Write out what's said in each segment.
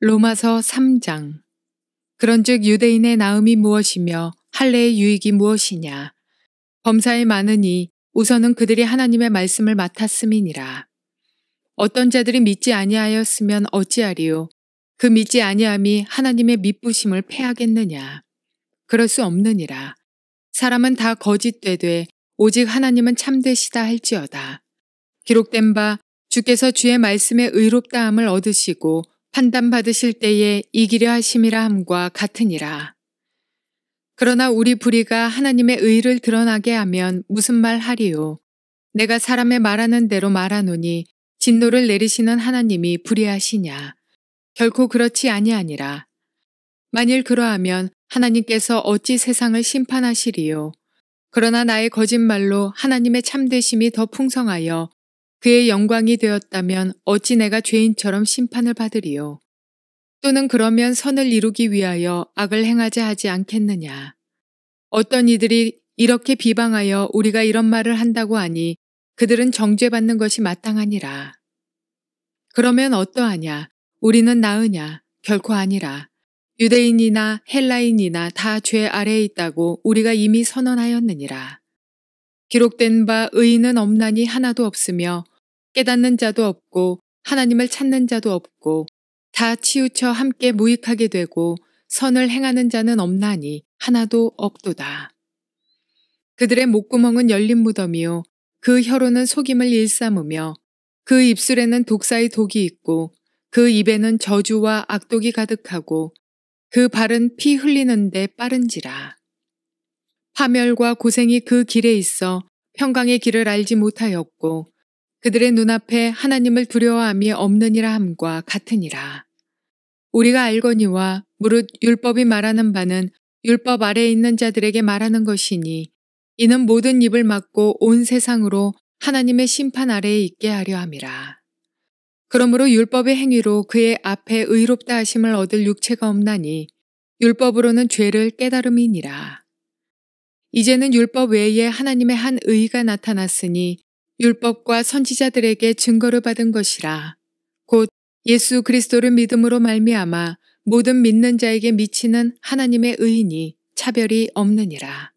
로마서 3장. 그런즉 유대인의 나음이 무엇이며 할례의 유익이 무엇이냐. 범사에 많으니 우선은 그들이 하나님의 말씀을 맡았음이니라. 어떤 자들이 믿지 아니하였으면 어찌하리요. 그 믿지 아니함이 하나님의 믿부심을 패하겠느냐. 그럴 수 없느니라. 사람은 다 거짓되되 오직 하나님은 참되시다 할지어다. 기록된 바 주께서 주의 말씀에 의롭다함을 얻으시고 판단받으실 때에 이기려 하심이라 함과 같으니라. 그러나 우리 불의가 하나님의 의를 드러나게 하면 무슨 말 하리요. 내가 사람의 말하는 대로 말하노니 진노를 내리시는 하나님이 불의하시냐. 결코 그렇지 아니하니라. 만일 그러하면 하나님께서 어찌 세상을 심판하시리요. 그러나 나의 거짓말로 하나님의 참되심이 더 풍성하여 그의 영광이 되었다면 어찌 내가 죄인처럼 심판을 받으리요. 또는 그러면 선을 이루기 위하여 악을 행하자 하지 않겠느냐. 어떤 이들이 이렇게 비방하여 우리가 이런 말을 한다고 하니 그들은 정죄받는 것이 마땅하니라. 그러면 어떠하냐? 우리는 나으냐? 결코 아니라. 유대인이나 헬라인이나 다 죄 아래에 있다고 우리가 이미 선언하였느니라. 기록된 바 의인은 없나니 하나도 없으며 깨닫는 자도 없고 하나님을 찾는 자도 없고 다 치우쳐 함께 무익하게 되고 선을 행하는 자는 없나니 하나도 없도다. 그들의 목구멍은 열린 무덤이요 그 혀로는 속임을 일삼으며 그 입술에는 독사의 독이 있고 그 입에는 저주와 악독이 가득하고 그 발은 피 흘리는데 빠른지라. 파멸과 고생이 그 길에 있어 평강의 길을 알지 못하였고 그들의 눈앞에 하나님을 두려워함이 없느니라 함과 같으니라. 우리가 알거니와 무릇 율법이 말하는 바는 율법 아래에 있는 자들에게 말하는 것이니 이는 모든 입을 막고 온 세상으로 하나님의 심판 아래에 있게 하려 함이라. 그러므로 율법의 행위로 그의 앞에 의롭다 하심을 얻을 육체가 없나니 율법으로는 죄를 깨달음이니라. 이제는 율법 외에 하나님의 한 의가 나타났으니 율법과 선지자들에게 증거를 받은 것이라. 곧 예수 그리스도를 믿음으로 말미암아 모든 믿는 자에게 미치는 하나님의 의인이 차별이 없느니라.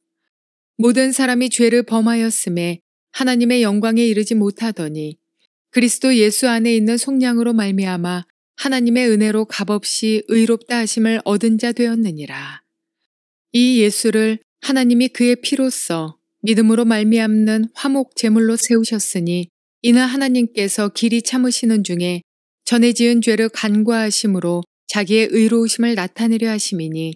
모든 사람이 죄를 범하였음에 하나님의 영광에 이르지 못하더니 그리스도 예수 안에 있는 속량으로 말미암아 하나님의 은혜로 값없이 의롭다 하심을 얻은 자 되었느니라. 이 예수를 하나님이 그의 피로써 믿음으로 말미암는 화목 제물로 세우셨으니 이는 하나님께서 길이 참으시는 중에 전에 지은 죄를 간과하심으로 자기의 의로우심을 나타내려 하심이니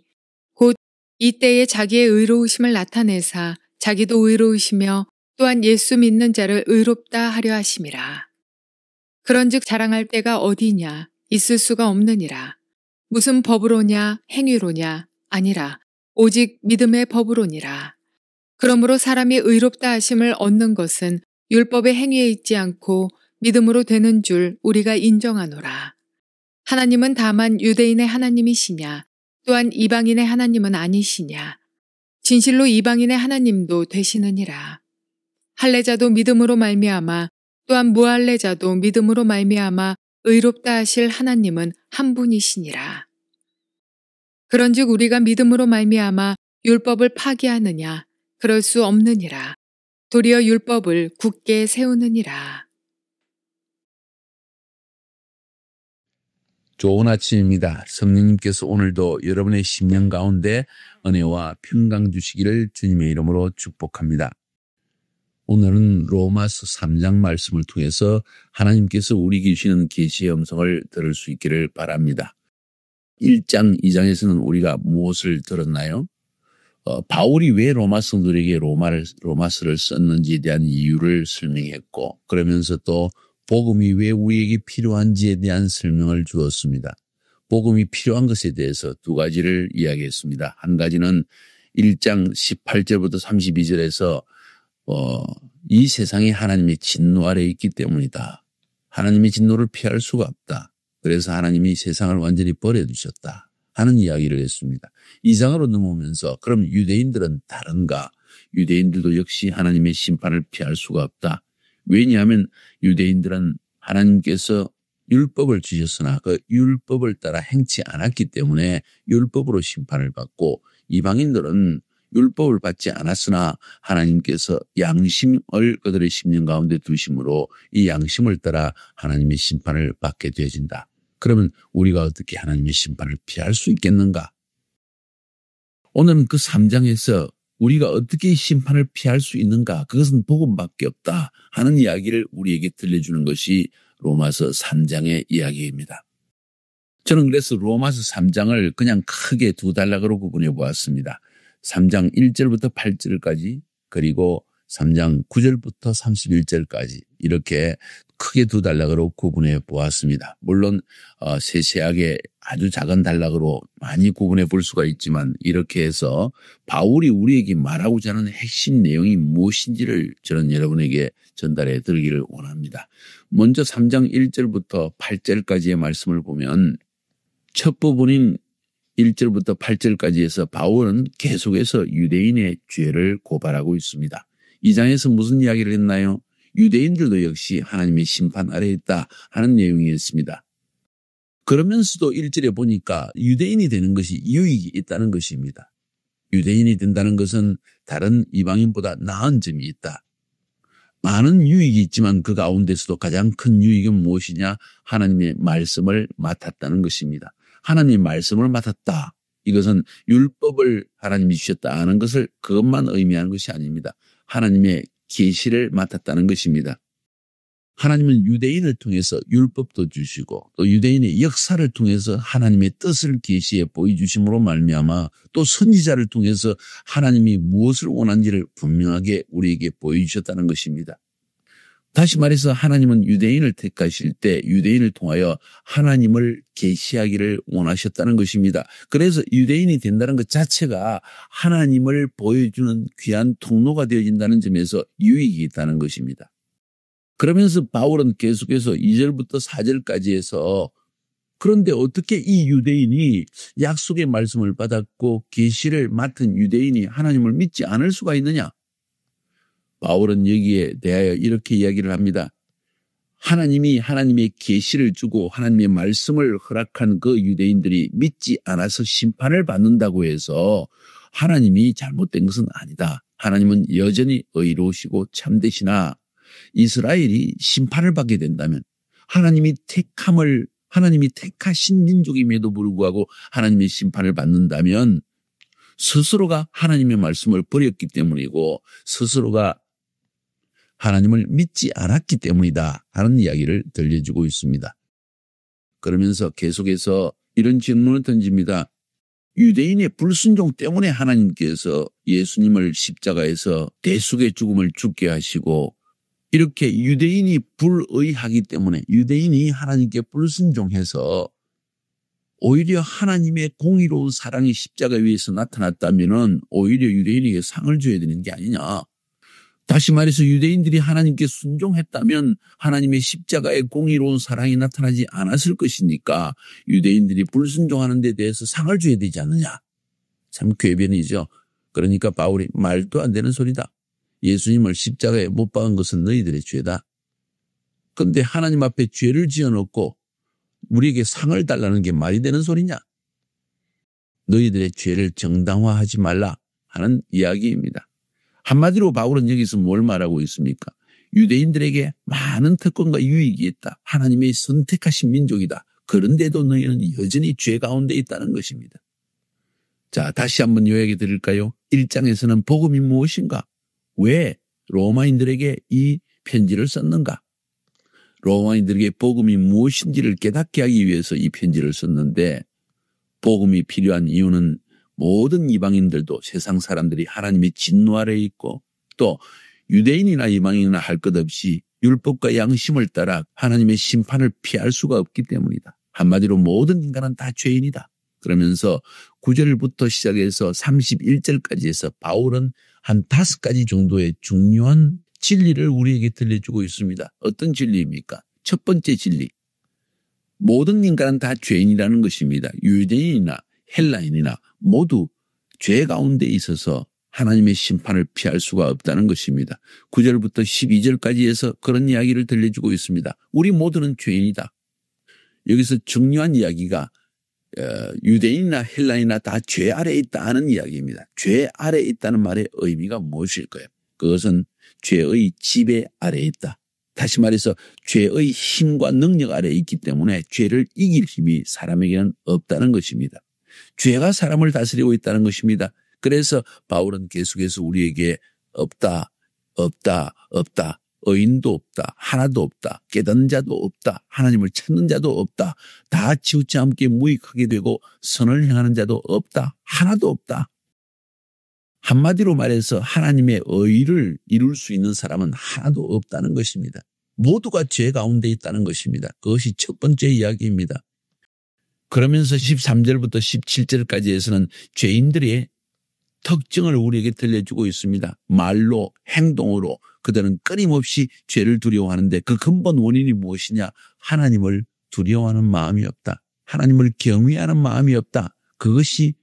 곧 이때에 자기의 의로우심을 나타내사 자기도 의로우시며 또한 예수 믿는 자를 의롭다 하려 하심이라. 그런즉 자랑할 때가 어디냐? 있을 수가 없느니라. 무슨 법으로냐? 행위로냐? 아니라 오직 믿음의 법으로니라. 그러므로 사람이 의롭다 하심을 얻는 것은 율법의 행위에 있지 않고 믿음으로 되는 줄 우리가 인정하노라. 하나님은 다만 유대인의 하나님이시냐? 또한 이방인의 하나님은 아니시냐? 진실로 이방인의 하나님도 되시느니라. 할례자도 믿음으로 말미암아 또한 무할례자도 믿음으로 말미암아 의롭다 하실 하나님은 한 분이시니라. 그런즉 우리가 믿음으로 말미암아 율법을 파기하느냐? 그럴 수 없느니라. 도리어 율법을 굳게 세우느니라. 좋은 아침입니다. 성령님께서 오늘도 여러분의 심령 가운데 은혜와 평강 주시기를 주님의 이름으로 축복합니다. 오늘은 로마서 3장 말씀을 통해서 하나님께서 우리에게 주시는 계시의 음성을 들을 수 있기를 바랍니다. 1장, 2장에서는 우리가 무엇을 들었나요? 바울이 왜 로마 성도들에게 로마서를 썼는지에 대한 이유를 설명했고 그러면서 또 복음이 왜 우리에게 필요한지에 대한 설명을 주었습니다. 복음이 필요한 것에 대해서 두 가지를 이야기했습니다. 한 가지는 1장 18절부터 32절에서 이 세상이 하나님의 진노 아래에 있기 때문이다. 하나님의 진노를 피할 수가 없다. 그래서 하나님이 세상을 완전히 버려두셨다 하는 이야기를 했습니다. 2장으로 넘어오면서 그럼 유대인들은 다른가? 유대인들도 역시 하나님의 심판을 피할 수가 없다. 왜냐하면 유대인들은 하나님께서 율법을 주셨으나 그 율법을 따라 행치 않았기 때문에 율법으로 심판을 받고, 이방인들은 율법을 받지 않았으나 하나님께서 양심을 그들의 심령 가운데 두심으로 이 양심을 따라 하나님의 심판을 받게 되어진다. 그러면 우리가 어떻게 하나님의 심판을 피할 수 있겠는가? 오늘은 그 3장에서 우리가 어떻게 심판을 피할 수 있는가? 그것은 복음밖에 없다 하는 이야기를 우리에게 들려주는 것이 로마서 3장의 이야기입니다. 저는 그래서 로마서 3장을 그냥 크게 두 단락으로 구분해 보았습니다. 3장 1절부터 8절까지, 그리고 3장 9절부터 31절까지 이렇게 크게 두 단락으로 구분해 보았습니다. 물론 세세하게 아주 작은 단락으로 많이 구분해 볼 수가 있지만, 이렇게 해서 바울이 우리에게 말하고자 하는 핵심 내용이 무엇인지를 저는 여러분에게 전달해 드리기를 원합니다. 먼저 3장 1절부터 8절까지의 말씀을 보면, 첫 부분인 1절부터 8절까지에서 바울은 계속해서 유대인의 죄를 고발하고 있습니다. 이 장에서 무슨 이야기를 했나요? 유대인들도 역시 하나님의 심판 아래에 있다 하는 내용이었습니다. 그러면서도 1절에 보니까 유대인이 되는 것이 유익이 있다는 것입니다. 유대인이 된다는 것은 다른 이방인보다 나은 점이 있다. 많은 유익이 있지만 그 가운데서도 가장 큰 유익은 무엇이냐? 하나님의 말씀을 맡았다는 것입니다. 하나님의 말씀을 맡았다. 이것은 율법을 하나님이 주셨다 하는 것을 그것만 의미하는 것이 아닙니다. 하나님의 계시를 맡았다는 것입니다. 하나님은 유대인을 통해서 율법도 주시고, 또 유대인의 역사를 통해서 하나님의 뜻을 계시해 보여주심으로 말미암아, 또 선지자를 통해서 하나님이 무엇을 원하는지를 분명하게 우리에게 보여주셨다는 것입니다. 다시 말해서 하나님은 유대인을 택하실 때 유대인을 통하여 하나님을 계시하기를 원하셨다는 것입니다. 그래서 유대인이 된다는 것 자체가 하나님을 보여주는 귀한 통로가 되어진다는 점에서 유익이 있다는 것입니다. 그러면서 바울은 계속해서 2절부터 4절까지 해서, 그런데 어떻게 이 유대인이 약속의 말씀을 받았고 계시를 맡은 유대인이 하나님을 믿지 않을 수가 있느냐? 바울은 여기에 대하여 이렇게 이야기를 합니다. 하나님이 하나님의 계시를 주고 하나님의 말씀을 허락한 그 유대인들이 믿지 않아서 심판을 받는다고 해서 하나님이 잘못된 것은 아니다. 하나님은 여전히 의로우시고 참되시나, 이스라엘이 심판을 받게 된다면, 하나님이 택하신 민족임에도 불구하고 하나님의 심판을 받는다면 스스로가 하나님의 말씀을 버렸기 때문이고 스스로가 하나님을 믿지 않았기 때문이다 하는 이야기를 들려주고 있습니다. 그러면서 계속해서 이런 질문을 던집니다. 유대인의 불순종 때문에 하나님께서 예수님을 십자가에서 대속의 죽음을 죽게 하시고, 이렇게 유대인이 불의하기 때문에, 유대인이 하나님께 불순종해서 오히려 하나님의 공의로운 사랑이 십자가 위에서 나타났다면 오히려 유대인에게 상을 줘야 되는 게 아니냐. 다시 말해서 유대인들이 하나님께 순종했다면 하나님의 십자가의 공의로운 사랑이 나타나지 않았을 것이니까 유대인들이 불순종하는 데 대해서 상을 줘야 되지 않느냐. 참 궤변이죠. 그러니까 바울이 말도 안 되는 소리다. 예수님을 십자가에 못 박은 것은 너희들의 죄다. 그런데 하나님 앞에 죄를 지어놓고 우리에게 상을 달라는 게 말이 되는 소리냐. 너희들의 죄를 정당화하지 말라 하는 이야기입니다. 한마디로 바울은 여기서 뭘 말하고 있습니까? 유대인들에게 많은 특권과 유익이 있다. 하나님의 선택하신 민족이다. 그런데도 너희는 여전히 죄 가운데 있다는 것입니다. 자, 다시 한번 요약해 드릴까요? 1장에서는 복음이 무엇인가? 왜 로마인들에게 이 편지를 썼는가? 로마인들에게 복음이 무엇인지를 깨닫게 하기 위해서 이 편지를 썼는데, 복음이 필요한 이유는 모든 이방인들도 세상 사람들이 하나님의 진노 아래에 있고, 또 유대인이나 이방인이나 할 것 없이 율법과 양심을 따라 하나님의 심판을 피할 수가 없기 때문이다. 한마디로 모든 인간은 다 죄인이다. 그러면서 9절부터 시작해서 31절까지 해서 바울은 한 5가지 정도의 중요한 진리를 우리에게 들려주고 있습니다. 어떤 진리입니까? 첫 번째 진리. 모든 인간은 다 죄인이라는 것입니다. 유대인이나 헬라인이나 모두 죄 가운데 있어서 하나님의 심판을 피할 수가 없다는 것입니다. 9절부터 12절까지 해서 그런 이야기를 들려주고 있습니다. 우리 모두는 죄인이다. 여기서 중요한 이야기가 유대인이나 헬라인이나 다 죄 아래에 있다는 이야기입니다. 죄 아래에 있다는 말의 의미가 무엇일까요? 그것은 죄의 지배 아래에 있다. 다시 말해서 죄의 힘과 능력 아래에 있기 때문에 죄를 이길 힘이 사람에게는 없다는 것입니다. 죄가 사람을 다스리고 있다는 것입니다. 그래서 바울은 계속해서 우리에게 없다, 없다, 없다. 의인도 없다. 하나도 없다. 깨닫는 자도 없다. 하나님을 찾는 자도 없다. 다 치우치 함께 무익하게 되고 선을 행하는 자도 없다. 하나도 없다. 한마디로 말해서 하나님의 의를 이룰 수 있는 사람은 하나도 없다는 것입니다. 모두가 죄 가운데 있다는 것입니다. 그것이 첫 번째 이야기입니다. 그러면서 13절부터 17절까지에서는 죄인들의 특징을 우리에게 들려주고 있습니다. 말로, 행동으로 그들은 끊임없이 죄를 두려워하는데 그 근본 원인이 무엇이냐? 하나님을 두려워하는 마음이 없다. 하나님을 경외하는 마음이 없다. 그것이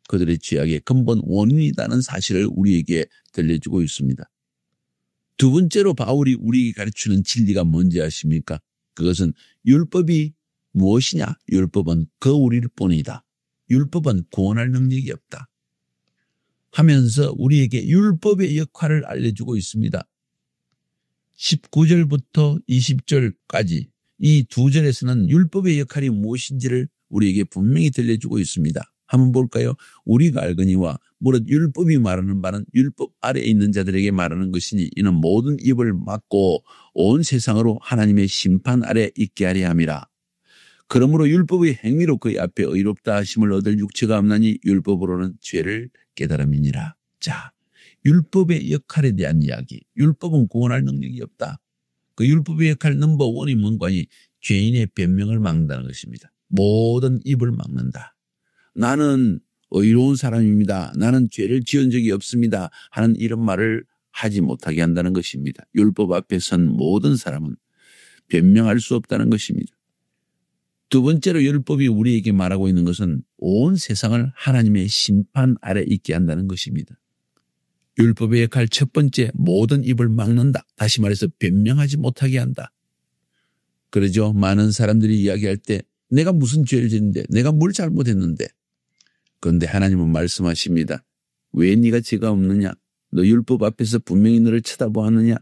그들의 죄악의 근본 원인이라는 사실을 우리에게 들려주고 있습니다. 두 번째로 바울이 우리에게 가르치는 진리가 뭔지 아십니까? 그것은 율법이 무엇이냐? 율법은 거울일 뿐이다. 율법은 구원할 능력이 없다. 하면서 우리에게 율법의 역할을 알려주고 있습니다. 19절부터 20절까지 이 두 절에서는 율법의 역할이 무엇인지를 우리에게 분명히 들려주고 있습니다. 한번 볼까요? 우리가 알거니와 무릇 율법이 말하는 바는 율법 아래에 있는 자들에게 말하는 것이니 이는 모든 입을 막고 온 세상으로 하나님의 심판 아래 있게 하려 함이라. 그러므로 율법의 행위로 그의 앞에 의롭다 하심을 얻을 육체가 없나니 율법으로는 죄를 깨달음이니라. 자, 율법의 역할에 대한 이야기. 율법은 구원할 능력이 없다. 그 율법의 역할 넘버 원이 뭔가니 죄인의 변명을 막는다는 것입니다. 모든 입을 막는다. 나는 의로운 사람입니다. 나는 죄를 지은 적이 없습니다. 하는 이런 말을 하지 못하게 한다는 것입니다. 율법 앞에 선 모든 사람은 변명할 수 없다는 것입니다. 두 번째로 율법이 우리에게 말하고 있는 것은 온 세상을 하나님의 심판 아래 있게 한다는 것입니다. 율법의 역할 첫 번째, 모든 입을 막는다. 다시 말해서 변명하지 못하게 한다. 그러죠. 많은 사람들이 이야기할 때 내가 무슨 죄를 지었는데, 내가 뭘 잘못했는데. 그런데 하나님은 말씀하십니다. 왜 네가 죄가 없느냐? 너 율법 앞에서 분명히 너를 쳐다보았느냐?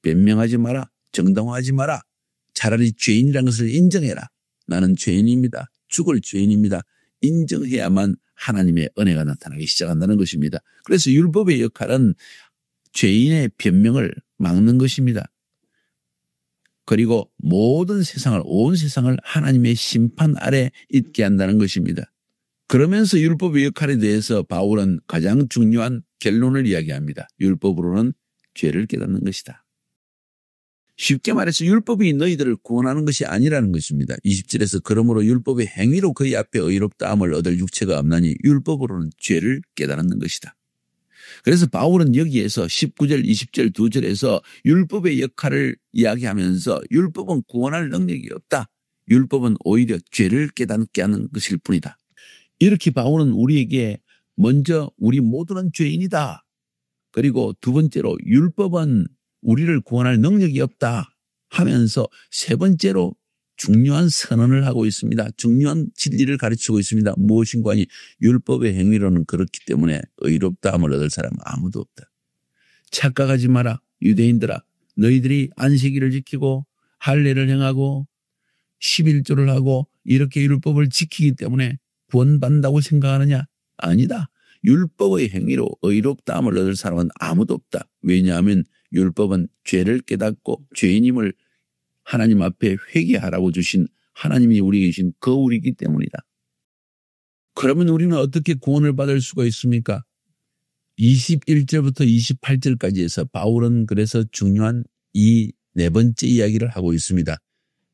변명하지 마라. 정당화하지 마라. 차라리 죄인이라는 것을 인정해라. 나는 죄인입니다. 죽을 죄인입니다. 인정해야만 하나님의 은혜가 나타나기 시작한다는 것입니다. 그래서 율법의 역할은 죄인의 변명을 막는 것입니다. 그리고 모든 세상을, 온 세상을 하나님의 심판 아래 있게 한다는 것입니다. 그러면서 율법의 역할에 대해서 바울은 가장 중요한 결론을 이야기합니다. 율법으로는 죄를 깨닫는 것이다. 쉽게 말해서 율법이 너희들을 구원하는 것이 아니라는 것입니다. 20절에서 그러므로 율법의 행위로 그의 앞에 의롭다함을 얻을 육체가 없나니 율법으로는 죄를 깨달는 것이다. 그래서 바울은 여기에서 19절, 20절 두 절에서 율법의 역할을 이야기하면서 율법은 구원할 능력이 없다. 율법은 오히려 죄를 깨닫게 하는 것일 뿐이다. 이렇게 바울은 우리에게 먼저 우리 모두는 죄인이다. 그리고 두 번째로 율법은 우리를 구원할 능력이 없다 하면서 세 번째로 중요한 선언을 하고 있습니다. 중요한 진리를 가르치고 있습니다. 무엇인가 하니 율법의 행위로는 그렇기 때문에 의롭다함을 얻을 사람은 아무도 없다. 착각하지 마라. 유대인들아, 너희들이 안식일을 지키고 할례를 행하고 11조를 하고 이렇게 율법을 지키기 때문에 구원받는다고 생각하느냐? 아니다. 율법의 행위로 의롭다함을 얻을 사람은 아무도 없다. 왜냐하면 율법은 죄를 깨닫고 죄인임을 하나님 앞에 회개하라고 주신 하나님이 우리에게 주신 거울이기 때문이다. 그러면 우리는 어떻게 구원을 받을 수가 있습니까? 21절부터 28절까지 해서 바울은 그래서 중요한 이 네 번째 이야기를 하고 있습니다.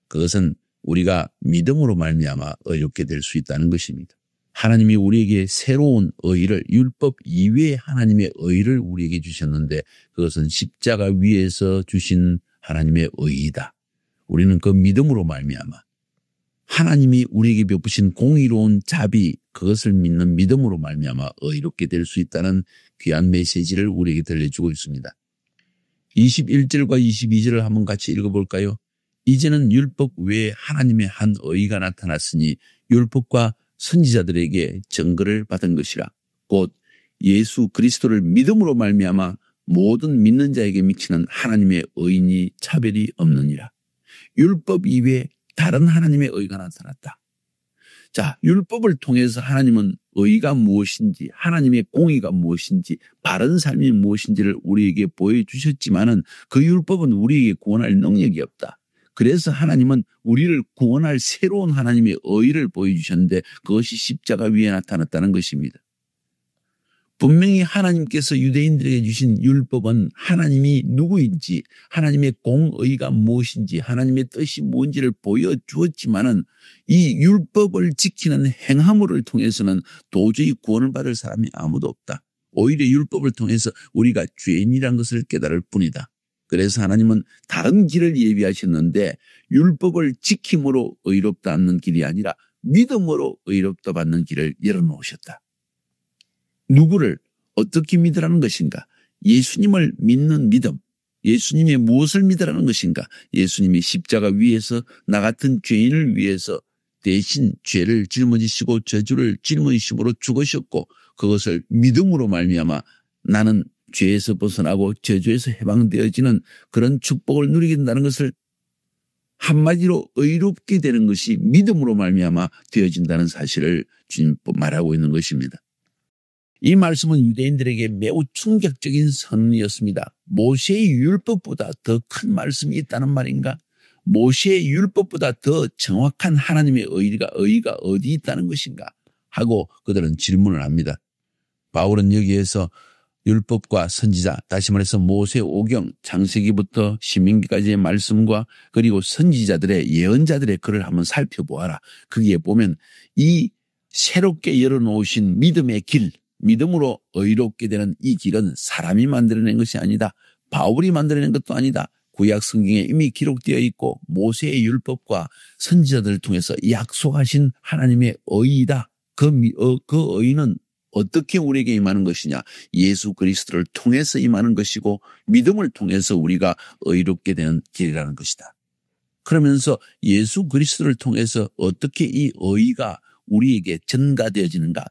그것은 우리가 믿음으로 말미암아 의롭게 될 수 있다는 것입니다. 하나님이 우리에게 새로운 의를, 율법 이외의 하나님의 의를 우리에게 주셨는데 그것은 십자가 위에서 주신 하나님의 의이다. 우리는 그 믿음으로 말미암아 하나님이 우리에게 베푸신 공의로운 자비, 그것을 믿는 믿음으로 말미암아 의롭게 될 수 있다는 귀한 메시지를 우리에게 들려주고 있습니다. 21절과 22절을 한번 같이 읽어볼까요? 이제는 율법 외에 하나님의 한 의가 나타났으니 율법과 선지자들에게 증거를 받은 것이라. 곧 예수 그리스도를 믿음으로 말미암아 모든 믿는 자에게 미치는 하나님의 의인이 차별이 없느니라. 율법 이외에 다른 하나님의 의가 나타났다. 자, 율법을 통해서 하나님은 의가 무엇인지, 하나님의 공의가 무엇인지, 바른 삶이 무엇인지를 우리에게 보여주셨지만은 그 율법은 우리에게 구원할 능력이 없다. 그래서 하나님은 우리를 구원할 새로운 하나님의 의를 보여주셨는데 그것이 십자가 위에 나타났다는 것입니다. 분명히 하나님께서 유대인들에게 주신 율법은 하나님이 누구인지, 하나님의 공의가 무엇인지, 하나님의 뜻이 뭔지를 보여주었지만은 이 율법을 지키는 행함을 통해서는 도저히 구원을 받을 사람이 아무도 없다. 오히려 율법을 통해서 우리가 죄인이란 것을 깨달을 뿐이다. 그래서 하나님은 다른 길을 예비하셨는데 율법을 지킴으로 의롭다 않는 길이 아니라 믿음으로 의롭다 받는 길을 열어놓으셨다. 누구를 어떻게 믿으라는 것인가? 예수님을 믿는 믿음. 예수님의 무엇을 믿으라는 것인가? 예수님이 십자가 위에서 나 같은 죄인을 위해서 대신 죄를 짊어지시고 저주를 짊어지심으로 죽으셨고 그것을 믿음으로 말미암아 나는 죄에서 벗어나고 저주에서 해방되어지는 그런 축복을 누리게 된다는 것을 한마디로 의롭게 되는 것이 믿음으로 말미암아 되어진다는 사실을 주님 말하고 있는 것입니다. 이 말씀은 유대인들에게 매우 충격적인 선언이었습니다. 모세의 율법보다 더 큰 말씀이 있다는 말인가? 모세의 율법보다 더 정확한 하나님의 의의가 어디 있다는 것인가? 하고 그들은 질문을 합니다. 바울은 여기에서 율법과 선지자, 다시 말해서 모세 오경, 창세기부터 신명기까지의 말씀과 그리고 선지자들의 예언자들의 글을 한번 살펴보아라. 거기에 보면 이 새롭게 열어놓으신 믿음의 길, 믿음으로 의롭게 되는 이 길은 사람이 만들어낸 것이 아니다. 바울이 만들어낸 것도 아니다. 구약 성경에 이미 기록되어 있고 모세의 율법과 선지자들을 통해서 약속하신 하나님의 의이다. 그 의는 어떻게 우리에게 임하는 것이냐? 예수 그리스도를 통해서 임하는 것이고 믿음을 통해서 우리가 의롭게 되는 길이라는 것이다. 그러면서 예수 그리스도를 통해서 어떻게 이 의가 우리에게 전가되어지는가?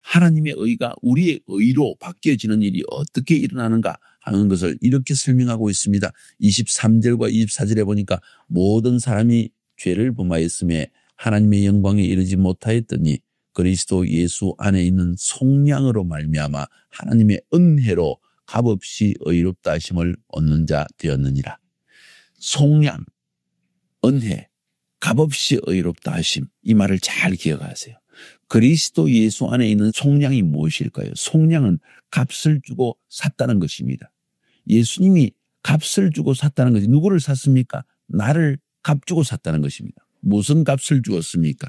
하나님의 의가 우리의 의로 바뀌어지는 일이 어떻게 일어나는가 하는 것을 이렇게 설명하고 있습니다. 23절과 24절에 보니까 모든 사람이 죄를 범하였음에 하나님의 영광에 이르지 못하였더니 그리스도 예수 안에 있는 속량으로 말미암아 하나님의 은혜로 값없이 의롭다 하심을 얻는 자 되었느니라. 속량, 은혜, 값없이 의롭다 하심, 이 말을 잘 기억하세요. 그리스도 예수 안에 있는 속량이 무엇일까요? 속량은 값을 주고 샀다는 것입니다. 예수님이 값을 주고 샀다는 것이 누구를 샀습니까? 나를 값 주고 샀다는 것입니다. 무슨 값을 주었습니까?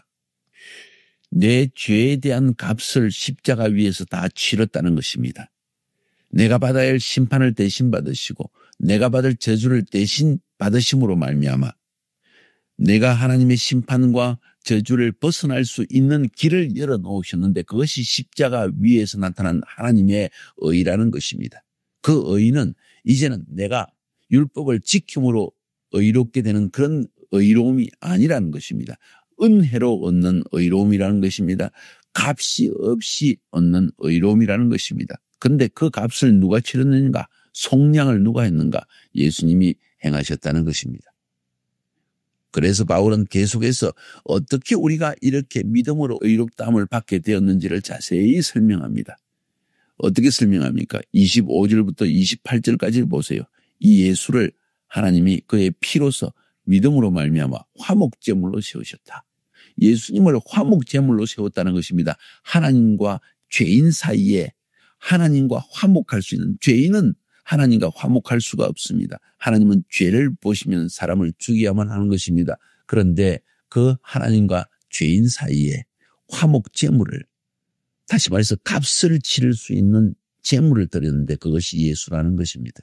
내 죄에 대한 값을 십자가 위에서 다 치렀다는 것입니다. 내가 받아야 할 심판을 대신 받으시고 내가 받을 저주를 대신 받으심으로 말미암아 내가 하나님의 심판과 저주를 벗어날 수 있는 길을 열어놓으셨는데 그것이 십자가 위에서 나타난 하나님의 의라는 것입니다. 그 의는 이제는 내가 율법을 지킴으로 의롭게 되는 그런 의로움이 아니라는 것입니다. 은혜로 얻는 의로움이라는 것입니다. 값이 없이 얻는 의로움이라는 것입니다. 그런데 그 값을 누가 치렀는가? 속량을 누가 했는가? 예수님이 행하셨다는 것입니다. 그래서 바울은 계속해서 어떻게 우리가 이렇게 믿음으로 의롭다함을 받게 되었는지를 자세히 설명합니다. 어떻게 설명합니까? 25절부터 28절까지를 보세요. 이 예수를 하나님이 그의 피로서 믿음으로 말미암아 화목제물로 세우셨다. 예수님을 화목제물로 세웠다는 것입니다. 하나님과 죄인 사이에 하나님과 화목할 수 있는, 죄인은 하나님과 화목할 수가 없습니다. 하나님은 죄를 보시면 사람을 죽여야만 하는 것입니다. 그런데 그 하나님과 죄인 사이에 화목제물을, 다시 말해서 값을 치를 수 있는 제물을 드렸는데 그것이 예수라는 것입니다.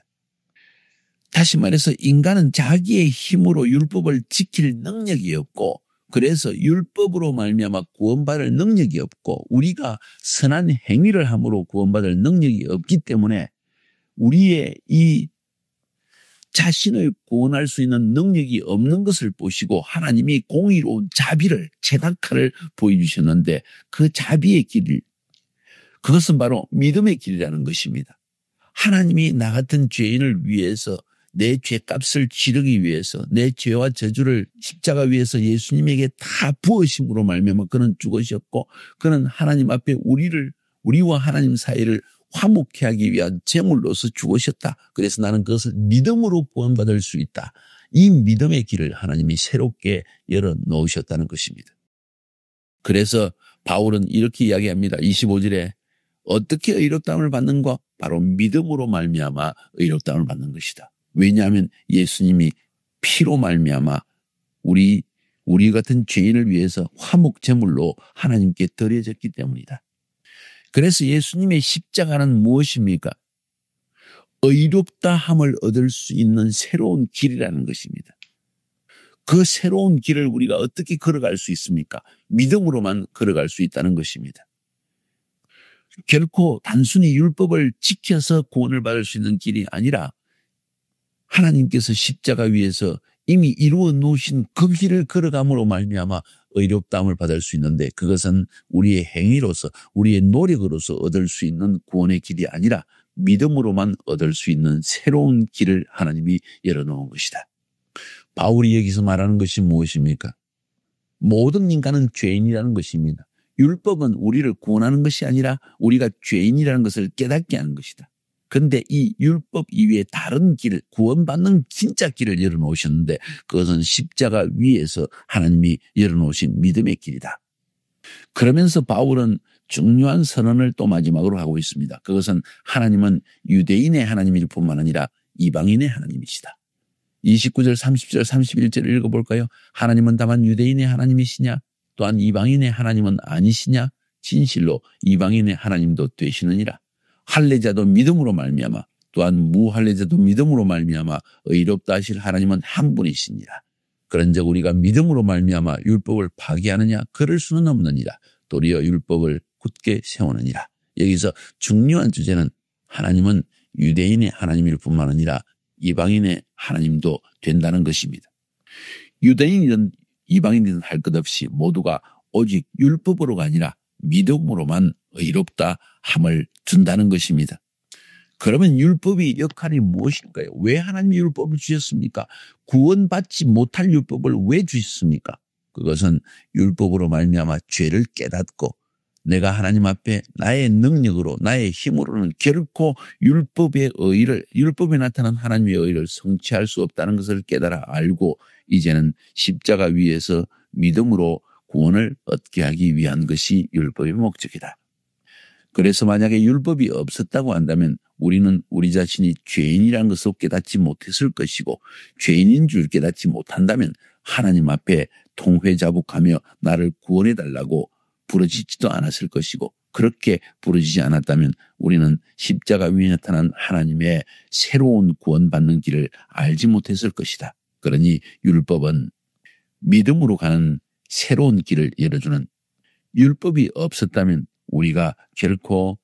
다시 말해서 인간은 자기의 힘으로 율법을 지킬 능력이 없고 그래서 율법으로 말미암아 구원받을 능력이 없고 우리가 선한 행위를 함으로 구원받을 능력이 없기 때문에 우리의 이 자신을 구원할 수 있는 능력이 없는 것을 보시고 하나님이 공의로운 자비를 제다카를 보여주셨는데 그 자비의 길, 그것은 바로 믿음의 길이라는 것입니다. 하나님이 나 같은 죄인을 위해서 내 죄값을 지르기 위해서 내 죄와 저주를 십자가 위에서 예수님에게 다 부으심으로 말미암아 그는 죽으셨고 그는 하나님 앞에 우리와 하나님 사이를 화목케 하기 위한 제물로서 죽으셨다. 그래서 나는 그것을 믿음으로 구원받을 수 있다. 이 믿음의 길을 하나님이 새롭게 열어놓으셨다는 것입니다. 그래서 바울은 이렇게 이야기합니다. 25절에 어떻게 의롭다함을 받는가? 바로 믿음으로 말미암아 의롭다함을 받는 것이다. 왜냐하면 예수님이 피로 말미암아 우리 같은 죄인을 위해서 화목 제물로 하나님께 드려졌기 때문이다. 그래서 예수님의 십자가는 무엇입니까? 의롭다함을 얻을 수 있는 새로운 길이라는 것입니다. 그 새로운 길을 우리가 어떻게 걸어갈 수 있습니까? 믿음으로만 걸어갈 수 있다는 것입니다. 결코 단순히 율법을 지켜서 구원을 받을 수 있는 길이 아니라 하나님께서 십자가 위에서 이미 이루어 놓으신 그 길을 걸어감으로 말미암아 의롭다함을 받을 수 있는데 그것은 우리의 행위로서 우리의 노력으로서 얻을 수 있는 구원의 길이 아니라 믿음으로만 얻을 수 있는 새로운 길을 하나님이 열어놓은 것이다. 바울이 여기서 말하는 것이 무엇입니까? 모든 인간은 죄인이라는 것입니다. 율법은 우리를 구원하는 것이 아니라 우리가 죄인이라는 것을 깨닫게 하는 것이다. 그런데 이 율법 이외에 다른 길을 구원받는 진짜 길을 열어놓으셨는데 그것은 십자가 위에서 하나님이 열어놓으신 믿음의 길이다. 그러면서 바울은 중요한 선언을 또 마지막으로 하고 있습니다. 그것은 하나님은 유대인의 하나님일 뿐만 아니라 이방인의 하나님이시다. 29절, 30절, 31절을 읽어볼까요? 하나님은 다만 유대인의 하나님이시냐? 또한 이방인의 하나님은 아니시냐? 진실로 이방인의 하나님도 되시느니라. 할례자도 믿음으로 말미암아 또한 무할례자도 믿음으로 말미암아 의롭다 하실 하나님은 한 분이시니라. 그런즉 우리가 믿음으로 말미암아 율법을 파기하느냐? 그럴 수는 없느니라. 도리어 율법을 굳게 세우느니라. 여기서 중요한 주제는 하나님은 유대인의 하나님일 뿐만 아니라 이방인의 하나님도 된다는 것입니다. 유대인이든 이방인이든 할 것 없이 모두가 오직 율법으로가 아니라 믿음으로만 의롭다 함을 준다는 것입니다. 그러면 율법의 역할이 무엇일까요? 왜 하나님이 율법을 주셨습니까? 구원받지 못할 율법을 왜 주셨습니까? 그것은 율법으로 말미암아 죄를 깨닫고 내가 하나님 앞에 나의 능력으로 나의 힘으로는 결코 율법에 나타난 하나님의 의를 성취할 수 없다는 것을 깨달아 알고 이제는 십자가 위에서 믿음으로 구원을 얻게 하기 위한 것이 율법의 목적이다. 그래서 만약에 율법이 없었다고 한다면 우리는 우리 자신이 죄인이라는 것을 깨닫지 못했을 것이고 죄인인 줄 깨닫지 못한다면 하나님 앞에 통회자복하며 나를 구원해달라고 부르짖지도 않았을 것이고 그렇게 부르짖지 않았다면 우리는 십자가 위에 나타난 하나님의 새로운 구원받는 길을 알지 못했을 것이다. 그러니 율법은 믿음으로 가는 새로운 길을 열어주는 율법이 없었다면 우리가 결코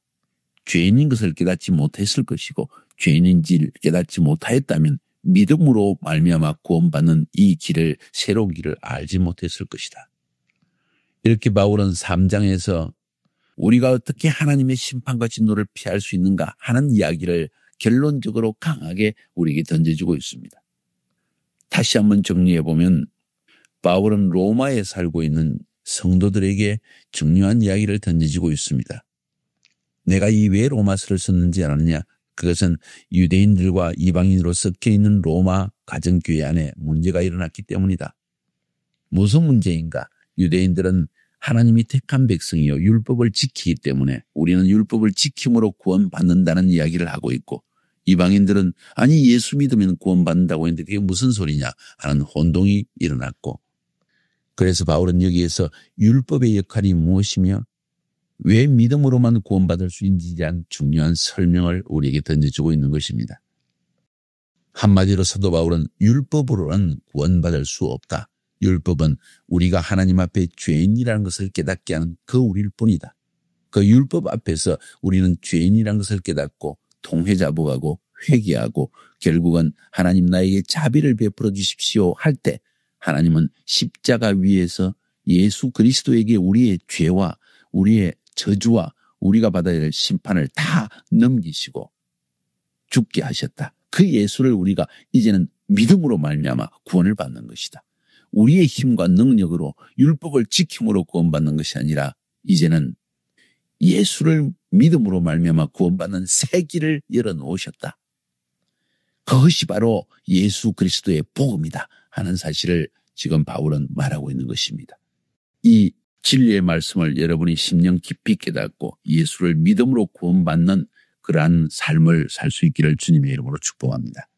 죄인인 것을 깨닫지 못했을 것이고 죄인인지를 깨닫지 못하였다면 믿음으로 말미암아 구원받는 이 길을 새로운 길을 알지 못했을 것이다. 이렇게 바울은 3장에서 우리가 어떻게 하나님의 심판과 진노를 피할 수 있는가 하는 이야기를 결론적으로 강하게 우리에게 던져주고 있습니다. 다시 한번 정리해보면 바울은 로마에 살고 있는 성도들에게 중요한 이야기를 던져주고 있습니다. 내가 이 왜 로마서를 썼는지 알았느냐? 그것은 유대인들과 이방인으로 섞여 있는 로마 가정교회 안에 문제가 일어났기 때문이다. 무슨 문제인가? 유대인들은 하나님이 택한 백성이요 율법을 지키기 때문에 우리는 율법을 지킴으로 구원받는다는 이야기를 하고 있고 이방인들은 아니 예수 믿으면 구원받는다고 했는데 그게 무슨 소리냐 하는 혼동이 일어났고 그래서 바울은 여기에서 율법의 역할이 무엇이며 왜 믿음으로만 구원받을 수 있는지에 대한 중요한 설명을 우리에게 던져주고 있는 것입니다. 한마디로 사도 바울은 율법으로는 구원받을 수 없다. 율법은 우리가 하나님 앞에 죄인이라는 것을 깨닫게 하는 그 우리일 뿐이다. 그 율법 앞에서 우리는 죄인이라는 것을 깨닫고 통회자복하고 회개하고 결국은 하나님 나에게 자비를 베풀어 주십시오 할 때 하나님은 십자가 위에서 예수 그리스도에게 우리의 죄와 우리의 저주와 우리가 받아야 할 심판을 다 넘기시고 죽게 하셨다. 그 예수를 우리가 이제는 믿음으로 말미암아 구원을 받는 것이다. 우리의 힘과 능력으로 율법을 지킴으로 구원받는 것이 아니라 이제는 예수를 믿음으로 말미암아 구원받는 새 길을 열어놓으셨다. 그것이 바로 예수 그리스도의 복음이다 하는 사실을 지금 바울은 말하고 있는 것입니다. 이 진리의 말씀을 여러분이 심령 깊이 깨닫고 예수를 믿음으로 구원받는 그러한 삶을 살 수 있기를 주님의 이름으로 축복합니다.